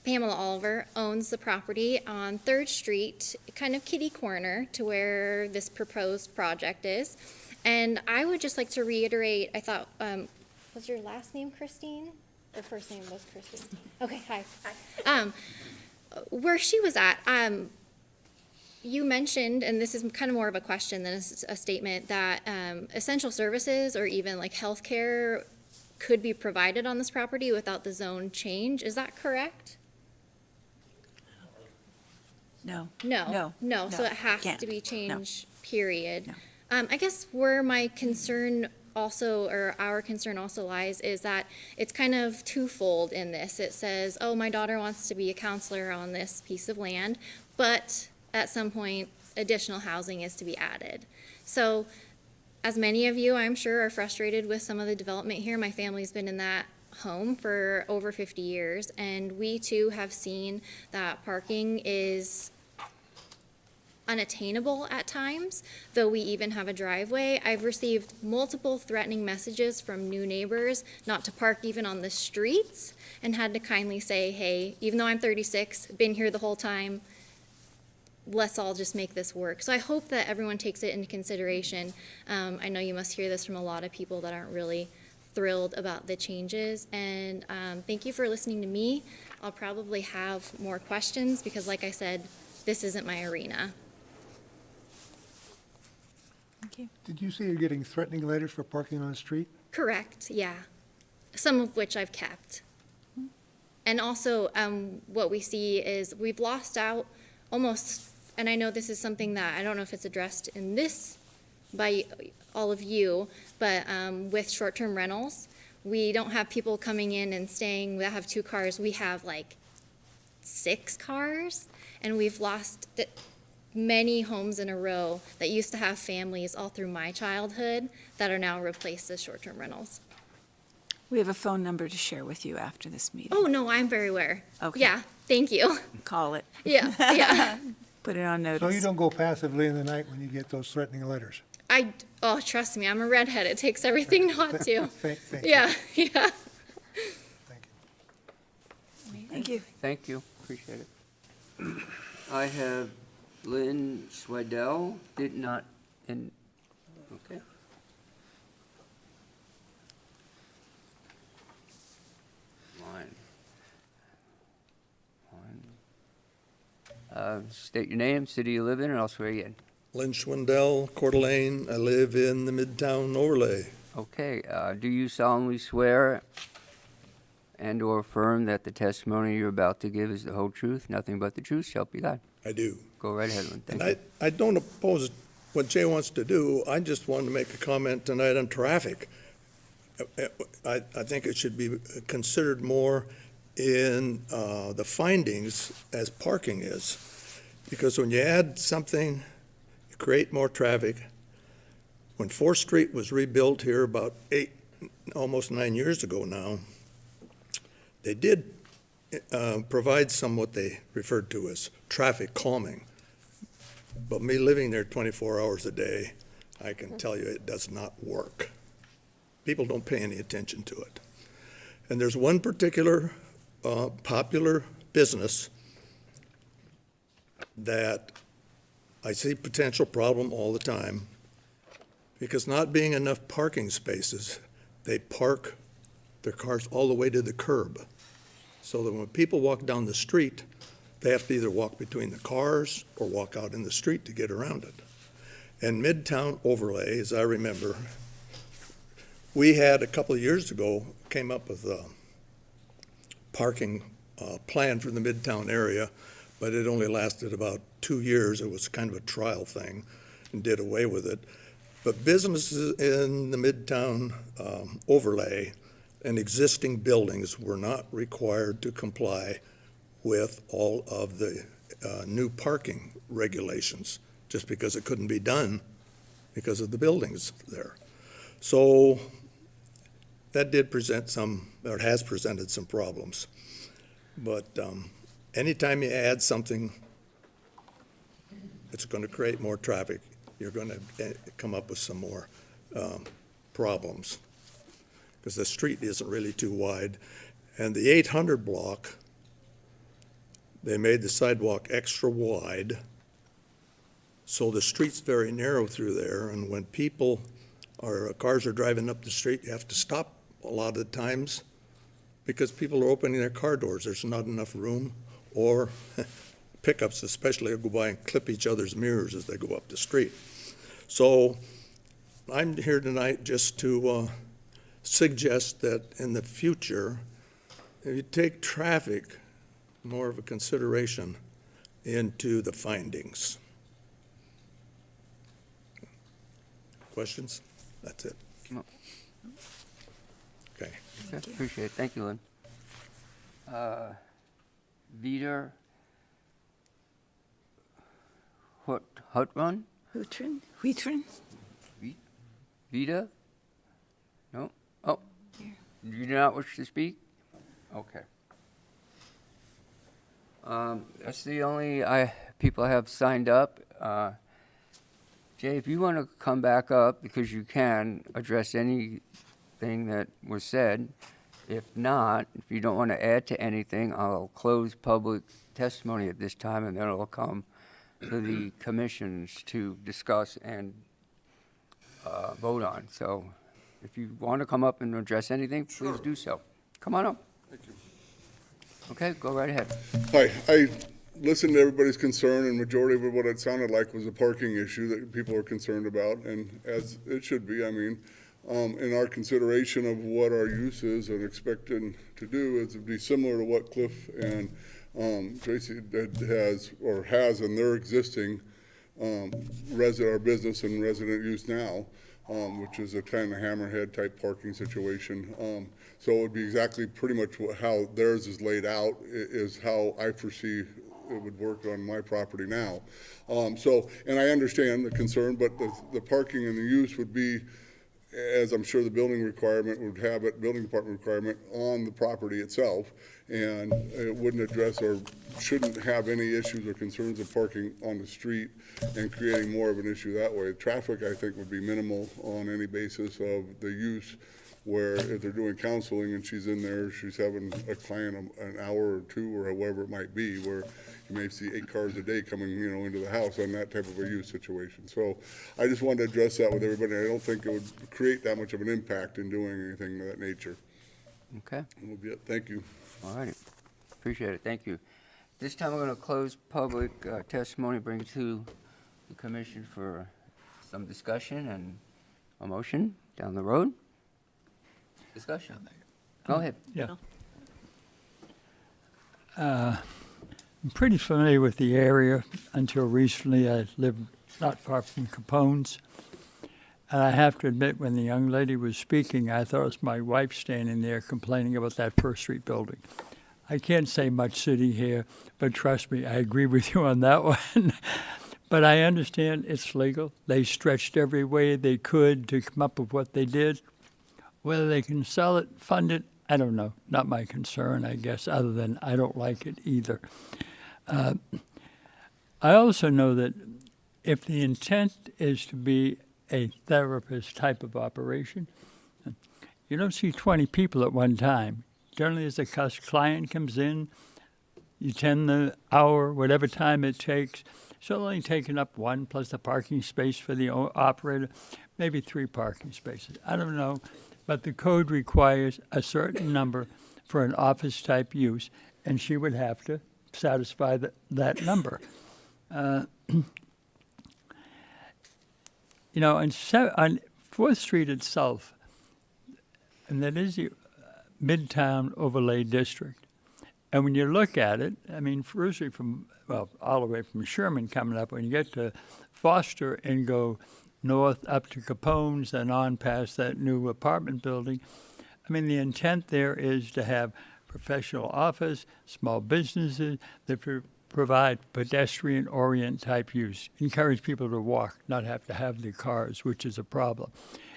Pamela Oliver owns the property on 3rd Street, kind of kitty corner to where this proposed project is. And I would just like to reiterate, I thought, was your last name Christine? Or first name was Christine? Okay, hi. Where she was at, you mentioned, and this is kind of more of a question than a statement, that essential services or even like healthcare could be provided on this property without the zone change. Is that correct? No. No. So it has can't. to be No. changed, period. No. I guess where my concern also, or our concern also lies, is that it's kind of twofold in this. It says, oh, my daughter wants to be a counselor on this piece of land, but at some point, additional housing is to be added. So, as many of you, I'm sure, are frustrated with some of the development here. My family's been in that home for over 50 years, and we too have seen that parking is unattainable at times, though we even have a driveway. I've received multiple threatening messages from new neighbors not to park even on the streets, and had to kindly say, hey, even though I'm 36, been here the whole time, let's all just make this work. So I hope that everyone takes it into consideration. I know you must hear this from a lot of people that aren't really thrilled about the changes, and thank you for listening to me. I'll probably have more questions because, like I said, this isn't my arena. Thank you. Did you say you're getting threatening letters for parking on the street? Correct, yeah. Some of which I've kept. And also, what we see is we've lost out almost, and I know this is something that, I don't know if it's addressed in this by all of you, but with short-term rentals, we don't have people coming in and staying that have 2 cars. We have like 6 cars, and we've lost many homes in a row that used to have families all through my childhood that are now replaced as short-term rentals. We have a phone number to share with you after this meeting. Oh, no, I'm very aware. Okay. Yeah, thank you. Call it. Yeah. Put it on notice. So you don't go passively in the night when you get those threatening letters? Oh, trust me, I'm a redhead. It takes everything not to. Thank you. Yeah. Thank you. Thank you, appreciate it. I have Lynn Swedell, did not, okay. State your name, city you live in, and I'll swear you in. Lynn Schwindel, Coeur d'Alene. I live in the Midtown overlay. Okay, do you solemnly swear and/or affirm that the testimony you're about to give is the whole truth, nothing but the truth, so help you God? I do. Go right ahead, Lynn. Thank And you. I don't oppose what Jay wants to do. I just wanted to make a comment tonight on traffic. I think it should be considered more in the findings as parking is. Because when you add something, you create more traffic. When 4th Street was rebuilt here about almost 9 years ago now, they did provide some what they referred to as traffic calming. But me living there 24 hours a day, I can tell you it does not work. People don't pay any attention to it. And there's one particular popular business that I see potential problem all the time, because not being enough parking spaces, they park their cars all the way to the curb. So that when people walk down the street, they have to either walk between the cars or walk out in the street to get around it. And Midtown overlay, as I remember, we had a couple of years ago, came up with a parking plan for the Midtown area, but it only lasted about 2 years. It was kind of a trial thing and did away with it. But businesses in the Midtown overlay and existing buildings were not required to comply with all of the new parking regulations, just because it couldn't be done because of the buildings there. So that did present some, or has presented some problems. But anytime you add something that's going to create more traffic, you're going to come up with some more problems, because the street isn't really too wide. And the 800 block, they made the sidewalk extra wide, so the street's very narrow through there, and when people or cars are driving up the street, you have to stop a lot of the times because people are opening their car doors. There's not enough room, or pickups especially will go by and clip each other's mirrors as they go up the street. So I'm here tonight just to suggest that in the future, if you take traffic more of a consideration into the findings. Questions? That's it. No. Okay. Okay, appreciate it. Thank you, Lynn. Vita Hutrun? Huitrin? Vita? No? Oh, you do not wish to speak? Okay. That's the only people have signed up. Jay, if you want to come back up, because you can address anything that was said. If not, if you don't want to add to anything, I'll close public testimony at this time, and then it'll come to the commissions to discuss and vote on. So if you want to come up and address anything, please do so. Come on up. Thank you. Okay, go right ahead. Hi, I listened to everybody's concern, and majority of what it sounded like was a parking issue that people are concerned about, and as it should be. I mean, in our consideration of what our use is and expecting to do is to be similar to what Cliff and Tracy has in their existing our business and resident use now, which is a kind of hammerhead type parking situation. So it would be exactly pretty much how theirs is laid out is how I foresee it would work on my property now. And I understand the concern, but the parking and the use would be, as I'm sure the building requirement would have it, building department requirement on the property itself, and it wouldn't address or shouldn't have any issues or concerns of parking on the street and creating more of an issue that way. Traffic, I think, would be minimal on any basis of the use, where if they're doing counseling and she's in there, she's having a client an hour or two or however it might be, where you may see 8 cars a day coming, into the house on that type of a use situation. So I just wanted to address that with everybody. I don't think it would create that much of an impact in doing anything of that nature. Okay. That will be it. Thank you. All righty. Appreciate it. Thank you. This time, we're going to close public testimony, bring it to the commission for some discussion and a motion down the road. Discussion. Go ahead. Yeah. I'm pretty familiar with the area. Until recently, I lived not far from Capone's. And I have to admit, when the young lady was speaking, I thought it was my wife standing there complaining about that First Street building. I can't say much sitting here, but trust me, I agree with you on that one. But I understand it's legal. They stretched every way they could to come up with what they did. Whether they can sell it, fund it, I don't know. Not my concern, I guess, other than I don't like it either. I also know that if the intent is to be a therapist type of operation, you don't see 20 people at one time. Generally, as a client comes in, you tend the hour, whatever time it takes. So only taking up one plus a parking space for the operator, maybe 3 parking spaces. I don't know, but the code requires a certain number for an office-type use, and she would have to satisfy that number. You know, on 4th Street itself, and that is the Midtown Overlay District. And when you look at it, I mean, firstly all the way from Sherman coming up, when you get to Foster and go north up to Capone's and on past that new apartment building, I mean, the intent there is to have professional office, small businesses that provide pedestrian-orient type use, encourage people to walk, not have to have their cars, which is a problem.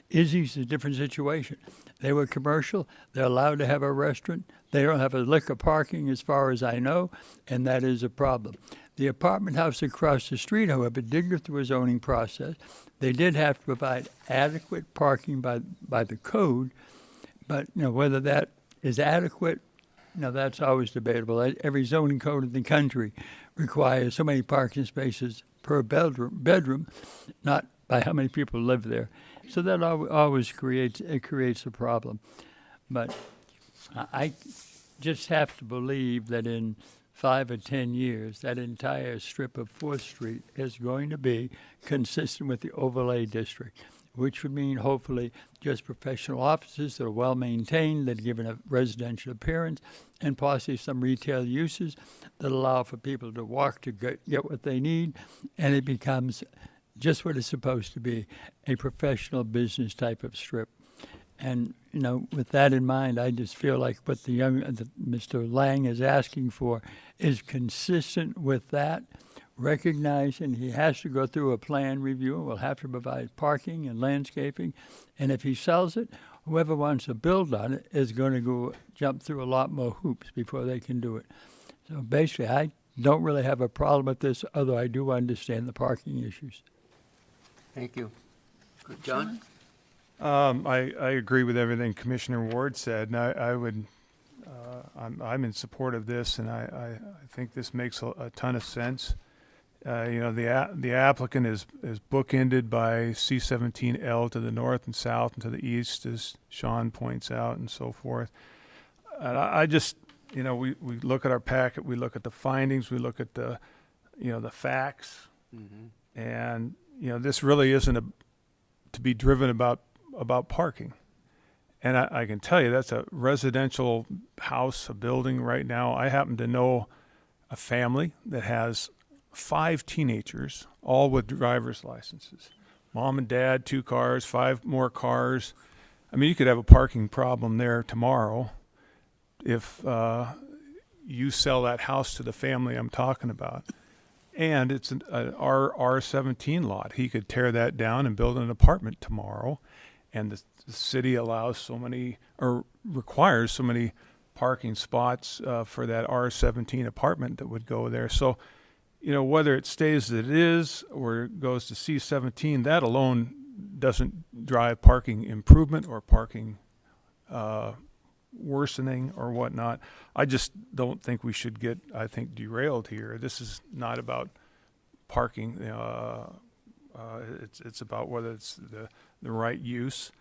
Izzy's a different situation. They were commercial. They're allowed to have a restaurant. They don't have a liquor parking as far as I know, and that is a problem. The apartment house across the street, however, did go through a zoning process. They did have to provide adequate parking by the code, but you know whether that is adequate, you know, that's always debatable. Every zoning code in the country requires so many parking spaces per bedroom, not by how many people live there. So that always creates a problem. But I just have to believe that in 5 or 10 years, that entire strip of 4th Street is going to be consistent with the overlay district, which would mean hopefully just professional offices that are well-maintained, that are given a residential appearance, and possibly some retail uses that allow for people to walk to get what they need, and it becomes just what it's supposed to be, a professional business type of strip. And, you know, with that in mind, I just feel like what Mr. Lang is asking for is consistent with that, recognizing he has to go through a plan review, will have to provide parking and landscaping, and if he sells it, whoever wants to build on it is going to go jump through a lot more hoops before they can do it. So basically, I don't really have a problem with this, although I do understand the parking issues. Thank you. Good. John? I agree with everything Commissioner Ward said, and I would, I'm in support of this, and I think this makes a ton of sense. You know, the applicant is bookended by C-17L to the north and south and to the east, as Sean points out, and so forth. And I just, you know, we look at our packet, we look at the findings, we look at the, you know, the facts, and you know, this really isn't to be driven about parking. And I can tell you that's a residential house, a building right now. I happen to know a family that has 5 teenagers, all with driver's licenses. Mom and dad, 2 cars, 5 more cars. I mean, you could have a parking problem there tomorrow if you sell that house to the family I'm talking about. And it's an R17 lot. He could tear that down and build an apartment tomorrow. And the city allows so many, or requires so many parking spots for that R17 apartment that would go there. So, you know, whether it stays as it is or goes to C17, that alone doesn't drive parking improvement or parking worsening or whatnot. I just don't think we should get, derailed here. This is not about parking. It's about whether it's the right use.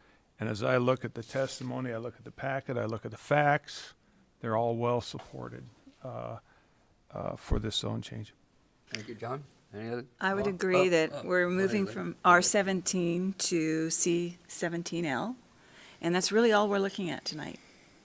And as I look at the testimony, I look at the packet, I look at the facts, they're all well supported. for this zone change. Thank you, John. Any other? I would Oh, agree oh, that oh, we're go ahead, moving Lynn. from R17 to C17L, and that's really all we're looking at tonight.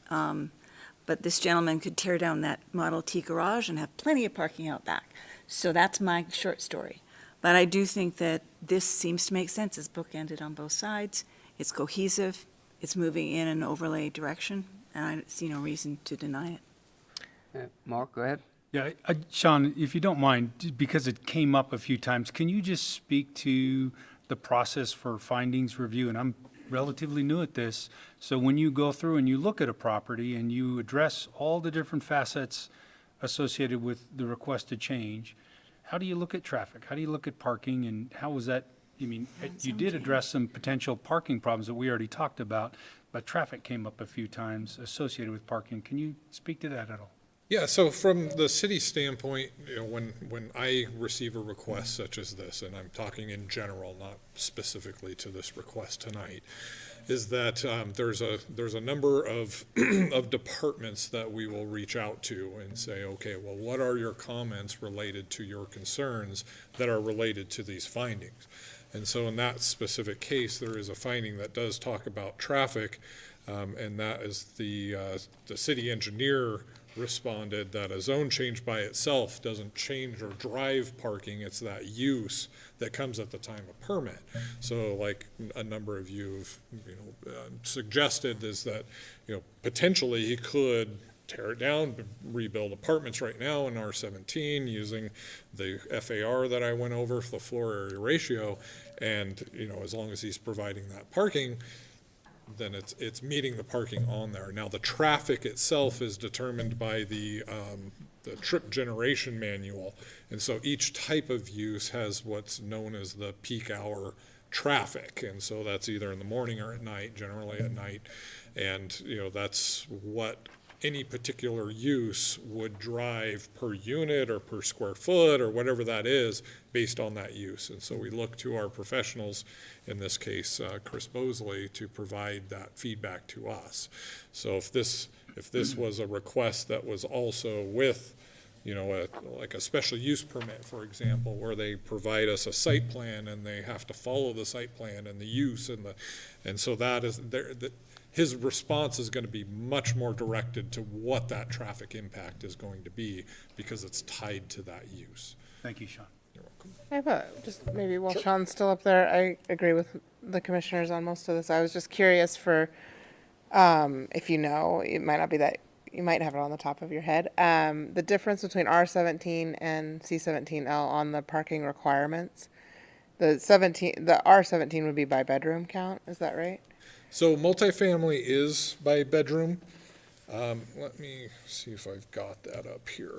But this gentleman could tear down that Model T garage and have plenty of parking out back. So that's my short story. But I do think that this seems to make sense. It's bookended on both sides. It's cohesive. It's moving in an overlay direction, and I see no reason to deny it. Yeah, Mark, go ahead. Yeah, Sean, if you don't mind, because it came up a few times, can you just speak to the process for findings review? And I'm relatively new at this, so when you go through and you look at a property and you address all the different facets associated with the requested change, how do you look at traffic? How do you look at parking, and how was that? I mean, you did address some potential parking problems that we already talked about, but traffic came up a few times associated with parking. Can you speak to that at all? Yeah, so from the city standpoint, when I receive a request such as this, and I'm talking in general, not specifically to this request tonight, is that there's a number of of departments that we will reach out to and say, okay, well, what are your comments related to your concerns that are related to these findings? And so in that specific case, there is a finding that does talk about traffic, and that is the city engineer responded that a zone change by itself doesn't change or drive parking. It's that use that comes at the time of permit. So like a number of you have suggested is that potentially he could tear it down, rebuild apartments right now in R17 using the FAR that I went over for the floor area ratio, and as long as he's providing that parking, then it's meeting the parking on there. Now, the traffic itself is determined by the trip generation manual, and so each type of use has what's known as the peak hour traffic, and so that's either in the morning or at night, generally at night, and that's what any particular use would drive per unit or per square foot or whatever that is based on that use. And so we look to our professionals, in this case, Chris Bosley, to provide that feedback to us. So if this was a request that was also with, like a special use permit, for example, where they provide us a site plan and they have to follow the site plan and the use and so that is there. His response is going to be much more directed to what that traffic impact is going to be because it's tied to that use. Thank you, Sean. You're welcome. I have just maybe while Sean's still up there, I agree with the commissioners on most of this. I was just curious for, if it might not be that, you might have it on the top of your head, the difference between R17 and C17L on the parking requirements. The R17 would be by bedroom count, is that right? So multifamily is by bedroom. Let me see if I've got that up here.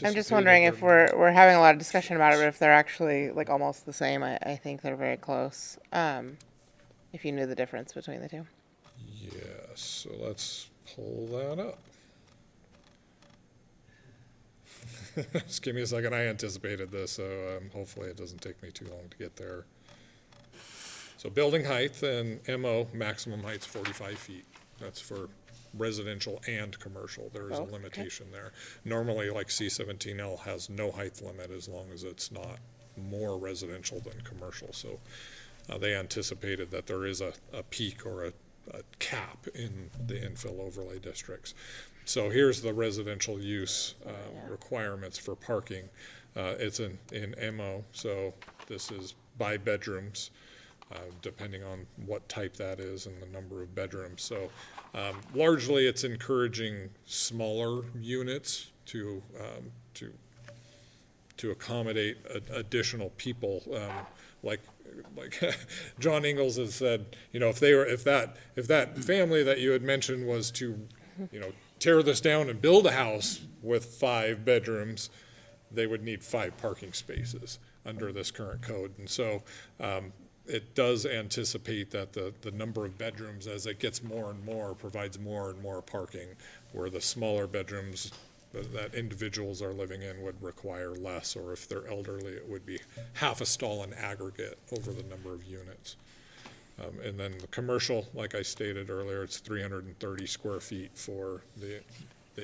I'm just wondering if we're having a lot of discussion about it, but if they're actually like almost the same. I think they're very close. If you knew the difference between the two. Yes, so let's pull that up. Just give me a second. I anticipated this, so hopefully it doesn't take me too long to get there. So building height and MO, maximum height's 45 feet. That's for residential and commercial. There is a limitation there. Normally, like C17L has no height limit as long as it's not more residential than commercial. So they anticipated that there is a peak or a cap in the infill overlay districts. So here's the residential use requirements for parking. It's in MO, so this is by bedrooms. Depending on what type that is and the number of bedrooms. So largely it's encouraging smaller units to accommodate additional people. Like John Ingalls has said, if that family that you had mentioned was to, tear this down and build a house with 5 bedrooms, they would need 5 parking spaces under this current code. And so it does anticipate that the number of bedrooms, as it gets more and more, provides more and more parking, where the smaller bedrooms that individuals are living in would require less, or if they're elderly, it would be half a stall in aggregate over the number of units. And then the commercial, like I stated earlier, it's 330 square feet for the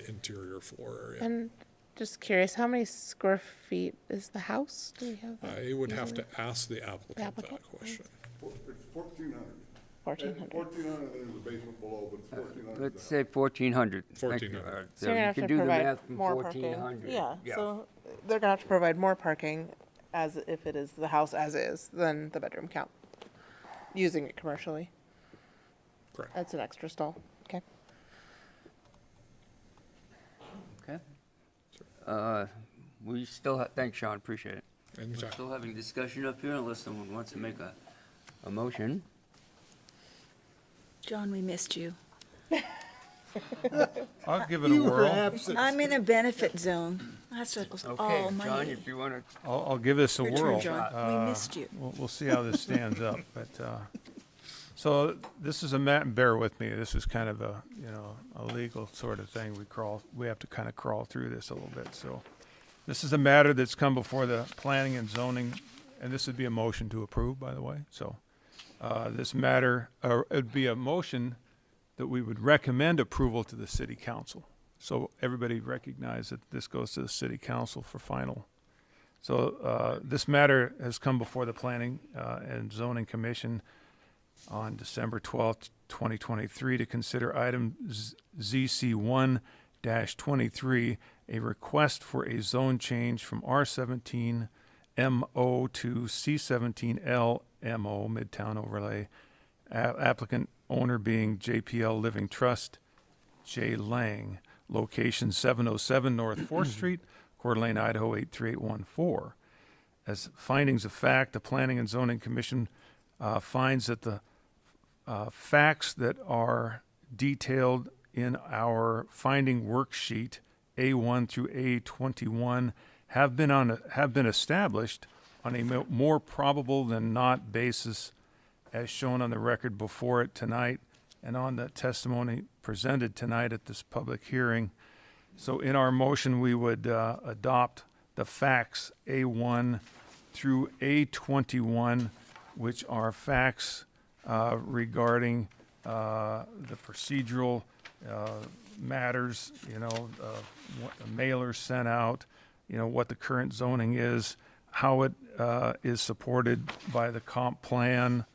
interior floor area. And Just curious, how many square feet is the house? Do we have that? I would have easily? to ask the applicant applicant? that question. It's 1,400. 1,400. 1,400, there's a basement below, but it's 1,400. Let's say 1,400. Thank you. 1,400. So you're gonna you have can to do the provide math from more parking. 1,400. Yeah, so they're gonna have to provide more parking as if it is the house as is than the bedroom count, using it commercially. Correct. That's an extra stall. Okay. Okay. We still, thanks, Sean, appreciate it. We're Anytime. still having discussion up here unless someone wants to make a motion. John, we missed you. I'll give it a whirl. I'm in a benefit zone. That's what was Okay, all my. John, if you want to, I'll give this a Your turn, whirl. John. We missed you. We'll see how this stands up, but, so this is bear with me, this is kind of a, a legal sort of thing. We have to kind of crawl through this a little bit, so. This is a matter that's come before the planning and zoning, and this would be a motion to approve, by the way, so. This matter, it'd be a motion that we would recommend approval to the city council. So everybody recognize that this goes to the city council for final. So this matter has come before the Planning and Zoning Commission on December 12th, 2023 to consider item ZC 1-23, a request for a zone change from R17 MO to C17L MO, Midtown Overlay. Applicant owner being JPL Living Trust, J. Lang. Location 707 North 4th Street, Coeur d'Alene, Idaho 83814. As findings of fact, the Planning and Zoning Commission finds that the facts that are detailed in our finding worksheet A1 through A21 have been established on a more probable than not basis as shown on the record before it tonight and on the testimony presented tonight at this public hearing. So in our motion, we would adopt the facts A1 through A21, which are facts regarding the procedural matters, what the mailer sent out, what the current zoning is, how it is supported by the comp plan,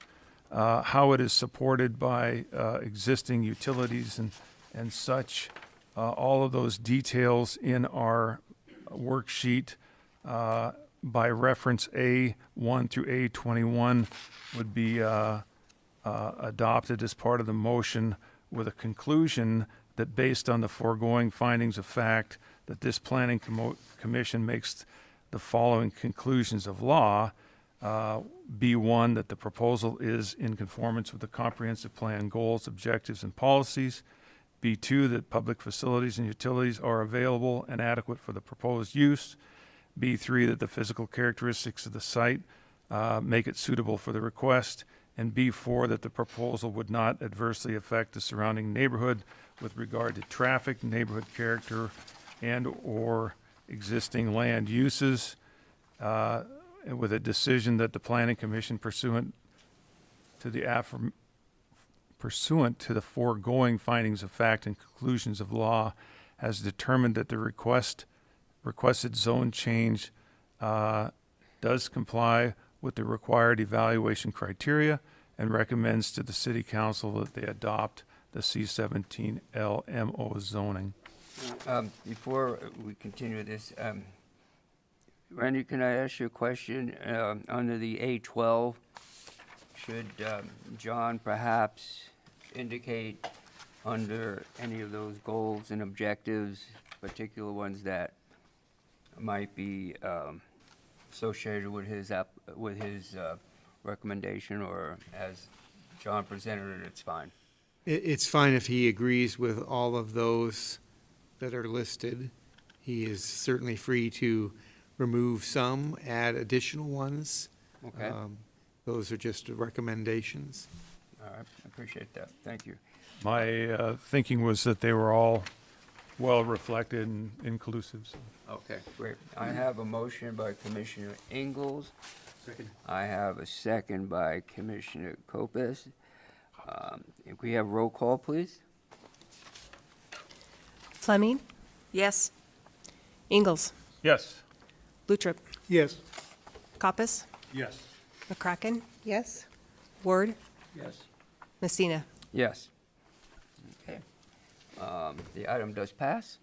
how it is supported by existing utilities and such. All of those details in our worksheet by reference A1 through A21 would be adopted as part of the motion with a conclusion that based on the foregoing findings of fact, that this planning commission makes the following conclusions of law. B1, that the proposal is in conformance with the comprehensive plan goals, objectives, and policies. B2, that public facilities and utilities are available and adequate for the proposed use. B3, that the physical characteristics of the site make it suitable for the request. And B4, that the proposal would not adversely affect the surrounding neighborhood with regard to traffic, neighborhood character, and/or existing land uses. With a decision that the Planning Commission pursuant to the foregoing findings of fact and conclusions of law has determined that the requested zone change does comply with the required evaluation criteria and recommends to the City Council that they adopt the C17 LMO zoning. before we continue this, Randy, can I ask you a question? Under the A12, should John perhaps indicate under any of those goals and objectives, particular ones that might be associated with his recommendation, or as John presented it, it's fine? It's fine if he agrees with all of those that are listed. He is certainly free to remove some, add additional ones. Okay. Those are just recommendations. All right, I appreciate that. Thank you. My thinking was that they were all well reflected and inclusive. So. Okay, great. I have a motion by Commissioner Ingalls. Second. I have a second by Commissioner Copus. If we have roll call, please. Fleming, Yes? Ingalls. Yes. Lutrip. Yes. Coppus. Yes. McCracken. Yes. Ward. Yes. Messina. Yes. Okay. The item does pass.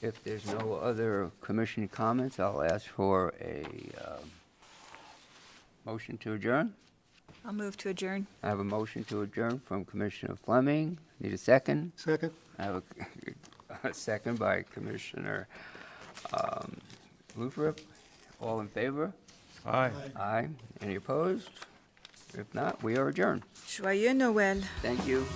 If there's no other commission comments, I'll ask for a motion to adjourn. I'll move to adjourn. I have a motion to adjourn from Commissioner Fleming. Need a second? Second? I have a second by Commissioner Luthrop. All in favor? Aye. Aye. Any opposed? If not, we are adjourned. Joyeux Noël. Thank you.